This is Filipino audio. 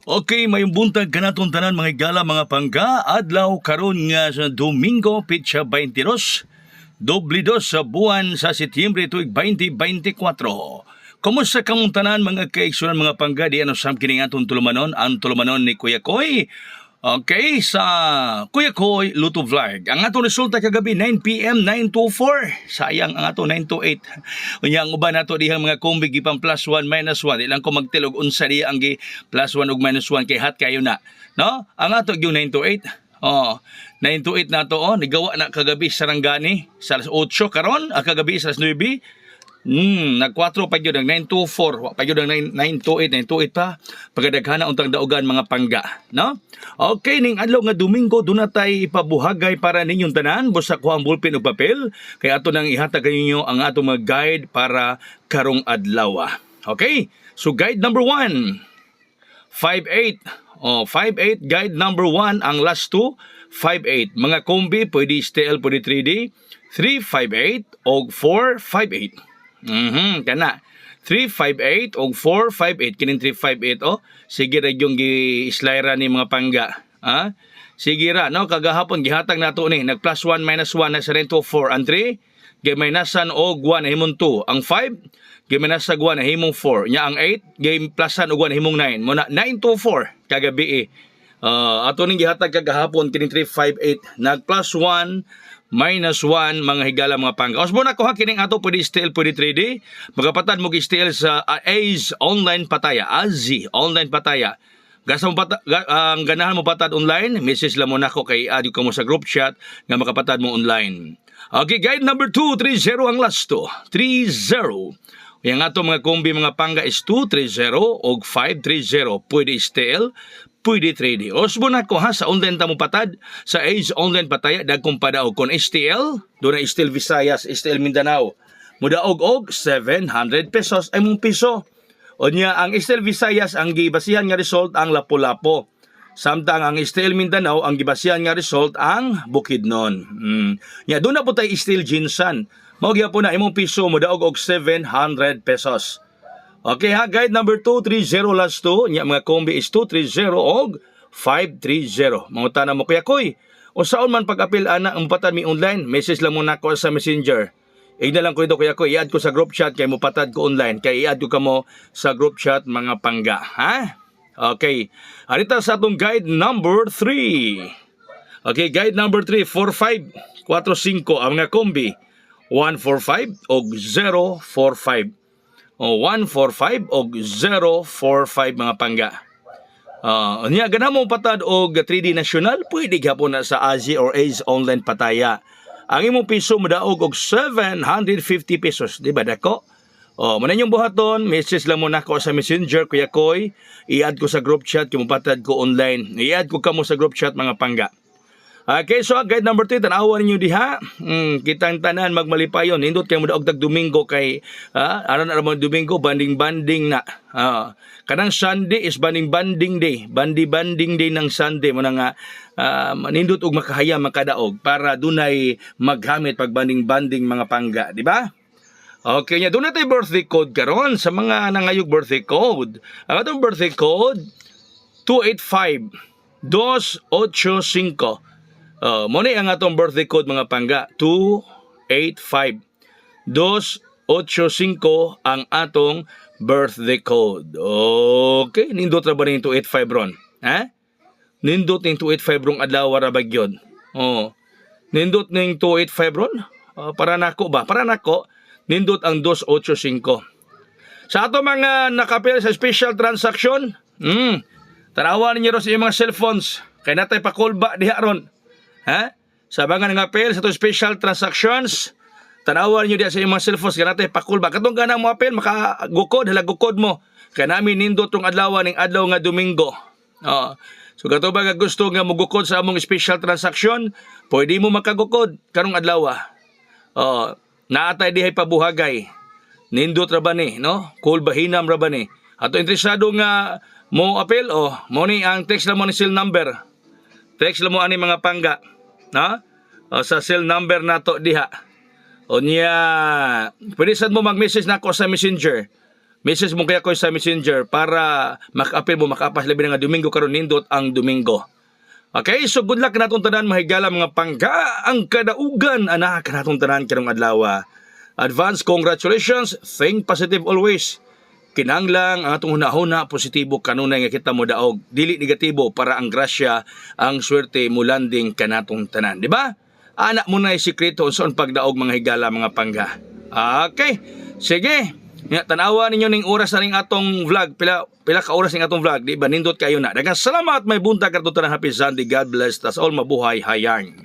Okay, may buntag kanaton tanan mga igala mga pangga adlaw karon nga sa Domingo Pitsa 22, doble dos sa buwan sa Setyembre tuig 2024. Kumusta kamong tanan mga kaigsunan mga pangga di ano sam kini aton tulumanon ang tulumanon ni Kuya Koy. Okay, sa Kuya Koy Luto Vlog. Ang ato resulta kagabi 9 PM 924. Sayang ang ato 928. Unya ang uban nato dihang mga kombi gipang plus 1 minus 1. Ilang ko magtilog unsa di ang gi plus 1 ug minus 1 kay hat kayo na. No? Ang ato yung 928. Oh, 928 nato nigawa na kagabi sa Sarangani sa alas 8 karon, kagabi sa alas 9. Nag-4 pa yun, nag-924, pa yun, 928 pa, pagkadaghana untang daugan mga pangga, no? Okay, ning adlaw nga Domingo, doon na tayo ipabuhagay para ninyong tanan, busa ko ang bulpin o papel, kaya ato nang ihatag ninyo ang atong mga guide para karong adlaw. Okay, so guide number 1, 5-8, 5-8, guide number 1, ang last 2, 5-8, mga kombi, pwede STL, pwede 3D, 3-5-8, o 4-5-8. Kana 358 o 458 kining 358 sige ra yung gi-slyra ni mga pangga, sige ra no, kagahapon gihatag nato ni nag plus 1 minus 1 na sa 4 ang 3 gi minusan og 1 na himong 2 ang 5 gi minasag 1 na himong 4 nya ang 8 gi plusan og 1 na himong 9 mo na 924 kagabi ato ning gihatag kagahapon kining 358 nag plus 1 minus 1 mga higala mga pangga. Osbo na ko ha kining ato pwede STL pwede 3D. Magapatad mo STL sa AZ Online Pataya. AZ Online Pataya. Gasa mo ang ganahan mo patad online, message lang mo nako kay add ko mo sa group chat nga makapatad mo online. Okay, guide number 2, 30 ang last to. 30. Yang ato mga kombi mga pangga is 230 o 530. Pwede STL, pwede 3D. Osbo na ko ha, sa online tamo patad, sa AZ Online Pataya, dagkong padaog kon STL, doon na STL Visayas, STL Mindanao. Mudaog og 700 pesos ay mong piso. O niya, ang STL Visayas, ang gibasihan nga result, ang Lapu-Lapu. Samtang ang STL Mindanao, ang gibasihan nga result, ang Bukidnon. Ya, doon na po tayo STL Jinsan. Mawagya po na imong piso, mudaog og 700 pesos. Okay ha, guide number 230 last 2. Nya mga kombi is 230 og 530. Mangutana mo Kuya Koy, o saon man pag-apil ana ang patad mi online, message lang mo nako sa Messenger. Igna lang ko ito Kuya Koy, i-add ko sa group chat kay mo patad ko online, kay i-add ko kamo sa group chat mga pangga, ha? Okay. Arita sa atong guide number 3. Okay, guide number 3, 45, 45 ang mga kombi. 145 og 045. O 145 o 045 mga pangga. Niya ganahan mo patad og 3D national, pwede gyapon na sa AZ or AZ Online Pataya. Ang imong piso modaog og 750 pesos, di ba dako? Muna yung buhaton, message lang mo nako sa Messenger Kuya Koy, i-add ko sa group chat kung patad ko online. I-add ko kamo sa group chat mga pangga. Okay, so guide number 3, tanawan ninyo diha. Kitang tanan magmalipayon. Nindot kayo mo daog tag Domingo kay aron mo Domingo banding-banding na. Kanang Sunday is banding-banding day. Banding-banding day ng Sunday mo na nga nindot og makahaya makadaog para dunay maghamit pag banding-banding mga pangga, di ba? Okay, nya dunay tay birthday code karon sa mga nangayog birthday code. Ang atong birthday code 285 285. Muna ang atong birthday code mga pangga, 285. 285 ang atong birthday code. Okay, nindot ra ba ning 285 ron? Ha? Nindot ning 285 rong adlaw ra bagyon. Nindot ning 285 ron? Para nako ba? Para nako, nindot ang 285. Sa ato mga nakapil sa special transaction, tanawan ninyo ron sa inyong mga cellphones. Kaya natay pakulba diha ron. Ha? Sa mga nangapil sa to special transactions, tanawan nyo diya sa inyong mga cellphones, ganatay pakulba. Katong ganang mo apel, makagukod, halagukod mo. Kaya namin nindot tong adlaw ng adlaw nga Domingo. So kato ba nga gusto nga mugukod sa among special transaction, pwede mo makagukod karong adlaw. Naatay dihay pabuhagay. Nindot ra ba ni, no? Cool bahinam ra ba ni? Ato interesado nga mo apel, mo ni ang text lang mo ni cell number. Text lang mo ani mga pangga. Sa cell number nato diha. O niya, pwede sad mo mag-message nako sa Messenger. Message mo kaya ko sa Messenger para maka-appeal mo, maka-apas labi nga Domingo karon nindot ang Domingo. Okay, so good luck kanatong tanan mahigala mga pangga ang kadaugan ana kanatong tanan karong adlaw. Advance congratulations, think positive always. Kinanglang ang atong hunahuna positibo kanunay nga kita mo daog, dili negatibo para ang grasya, ang swerte mo landing kanatong tanan, di ba? Anak mo na sikreto sa pagdaog mga higala mga pangga. Okay, sige. Nga tanawa ninyo ning oras na ning atong vlog, pila ka oras ning atong vlog, di ba nindot kayo na. Daghang salamat, may buntag kadto tanan, happy Sunday, God bless, tas all mabuhay hayang.